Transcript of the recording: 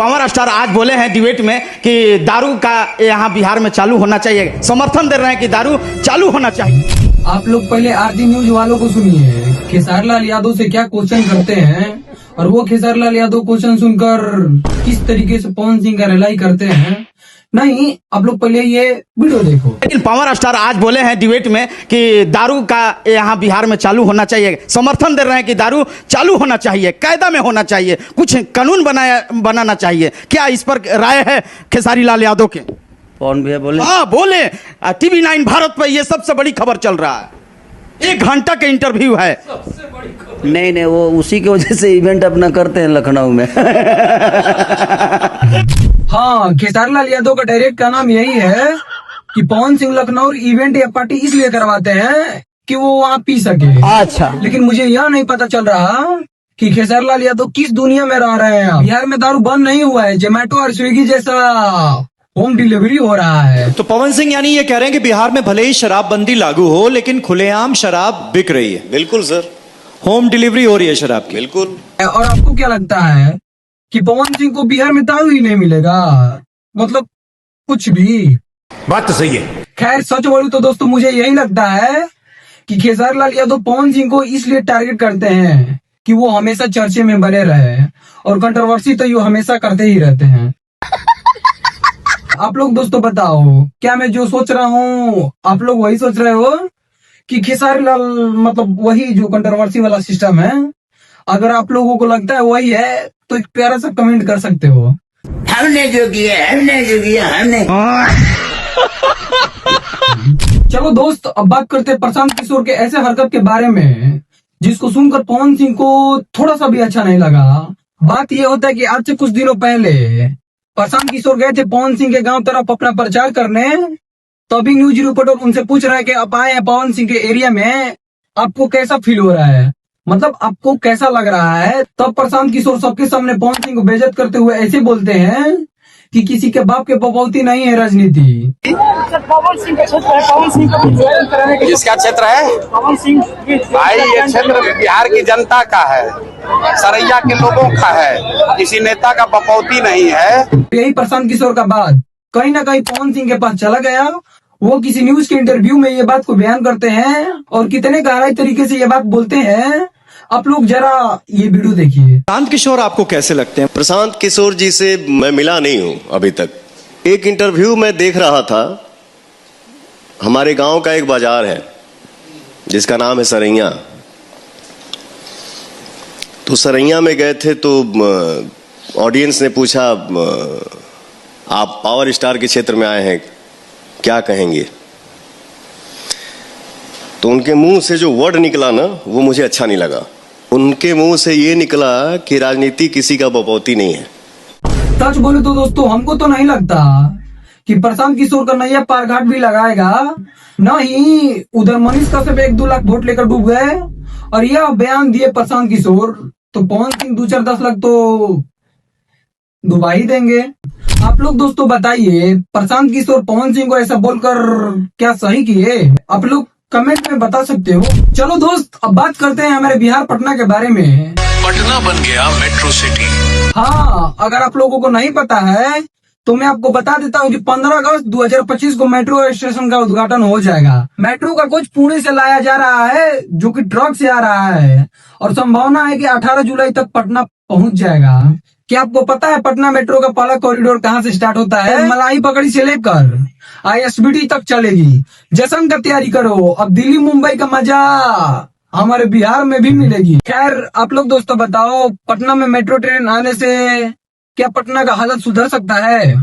Power star आज बोले हैं डिबेट में कि दारू का यहाँ बिहार में चालू होना चाहिए, समर्थन दे रहे हैं कि दारू चालू होना चाहिए। आप लोग पहले आरती न्यूज वालों को सुनिए, खेसारीलाल यादव से क्या क्वेश्चन करते हैं और वो खेसारीलाल यादव क्वेश्चन सुनकर किस तरीके से पवन सिंह का रिलाई करते हैं। नहीं, आप लोग पहले ये वीडियो देखो। लेकिन पावर स्टार आज बोले हैं डिबेट में कि दारू का यहाँ बिहार में चालू होना चाहिए, समर्थन दे रहे हैं कि दारू चालू होना चाहिए, कायदा में होना चाहिए, कुछ कानून बनाना चाहिए। क्या इस पर राय है खेसारीलाल यादव के? कौन भैया बोले? हाँ बोले, TV9 भारत पर ये सबसे बड़ी खबर चल रहा है, 1 घंटा का इंटरव्यू है। नहीं, वो उसी की वजह से इवेंट अपना करते हैं लखनऊ में। हाँ, खेसारीलाल यादव का डायरेक्ट का नाम यही है कि पवन सिंह लखनऊ इवेंट या पार्टी इसलिए करवाते हैं कि वो वहाँ पी सके। अच्छा, लेकिन मुझे यह नहीं पता चल रहा कि खेसारीलाल यादव किस दुनिया में रह रहे हैं। बिहार में दारू बंद नहीं हुआ है, जोमेटो और स्विगी जैसा होम डिलीवरी हो रहा है। तो पवन सिंह यानी ये कह रहे हैं कि बिहार में भले ही शराबबंदी लागू हो लेकिन खुलेआम शराब बिक रही है। बिल्कुल सर, होम डिलीवरी हो रही है शराब की। बिल्कुल। और आपको क्या लगता है कि पवन सिंह को बिहार में दारू ही नहीं मिलेगा? मतलब कुछ भी। बात तो सही है। खैर सच बोलूं तो दोस्तों मुझे यही लगता है कि खेसारीलाल यादव पवन सिंह को इसलिए टारगेट करते हैं कि वो हमेशा चर्चे में बने रहे, और कंट्रोवर्सी तो ये हमेशा करते ही रहते हैं। आप लोग दोस्तों बताओ, क्या मैं जो सोच रहा हूँ आप लोग वही सोच रहे हो कि खेसारीलाल मतलब वही जो कंट्रोवर्सी वाला सिस्टम है? अगर आप लोगों को लगता है वही है तो एक प्यारा सा कमेंट कर सकते हो। हमने जो किया हमने। चलो दोस्त, अब बात करते हैं प्रशांत किशोर के ऐसे हरकत के बारे में जिसको सुनकर पवन सिंह को थोड़ा सा भी अच्छा नहीं लगा। बात ये होता है कि आज से कुछ दिनों पहले प्रशांत किशोर गए थे पवन सिंह के गांव तरफ अपना प्रचार करने, तो अभी न्यूज रिपोर्टर उनसे पूछ रहा है कि आप आए हैं पवन सिंह के एरिया में, आपको कैसा फील हो रहा है, मतलब आपको कैसा लग रहा है? तब प्रशांत किशोर सबके सामने पवन सिंह को बेइज्जत करते हुए ऐसे बोलते हैं कि किसी के बाप के बपौती नहीं है राजनीति। पवन सिंह का क्षेत्र है, पवन सिंह को ज्वाइन कराने के। किसका क्षेत्र है? पवन सिंह भाई ये क्षेत्र बिहार की जनता का है, सरैया के लोगों का है, किसी नेता का बपौती नहीं है। यही प्रशांत किशोर का बात कहीं ना कहीं पवन सिंह के पास चला गया। वो किसी न्यूज के इंटरव्यू में ये बात को बयान करते हैं और कितने गहराई तरीके से ये बात बोलते हैं। आप लोग जरा ये वीडियो देखिए। प्रशांत किशोर आपको कैसे लगते हैं? प्रशांत किशोर जी से मैं मिला नहीं हूं अभी तक। एक इंटरव्यू में देख रहा था, हमारे गांव का एक बाजार है जिसका नाम है सरैया। तो सरैया में गए थे तो ऑडियंस ने पूछा, आप पावर स्टार के क्षेत्र में आए हैं, क्या कहेंगे? तो उनके मुंह से जो वर्ड निकला ना, वो मुझे अच्छा नहीं लगा। उनके मुंह से ये निकला कि राजनीति किसी का बपौती नहीं है। सच बोले तो दोस्तों हमको तो नहीं लगता कि प्रशांत किशोर का नैया पार घाट भी लगाएगा। न ही उधर मनीष कश्यप 1-2 लाख वोट लेकर डूब गए और यह बयान दिए प्रशांत किशोर, तो पवन सिंह 2-4-10 लाख तो डुबा ही देंगे। आप लोग दोस्तों बताइए, प्रशांत किशोर पवन सिंह को ऐसा बोलकर क्या सही किए? आप लोग कमेंट में बता सकते हो। चलो दोस्त, अब बात करते हैं हमारे बिहार पटना के बारे में। पटना बन गया मेट्रो सिटी। हाँ, अगर आप लोगों को नहीं पता है तो मैं आपको बता देता हूँ कि 15 अगस्त 2025 को मेट्रो स्टेशन का उद्घाटन हो जाएगा। मेट्रो का कोच पुणे से लाया जा रहा है जो कि ट्रक से आ रहा है, और संभावना है कि 18 जुलाई तक पटना पहुंच जाएगा। क्या आपको पता है पटना मेट्रो का पहला कॉरिडोर कहाँ से स्टार्ट होता है? मलाई पकड़ी से लेकर ISBT तक चलेगी। जश्न का तैयारी करो, अब दिल्ली मुंबई का मजा हमारे बिहार में भी मिलेगी। खैर आप लोग दोस्तों बताओ, पटना में मेट्रो ट्रेन आने से क्या पटना का हालत सुधर सकता है?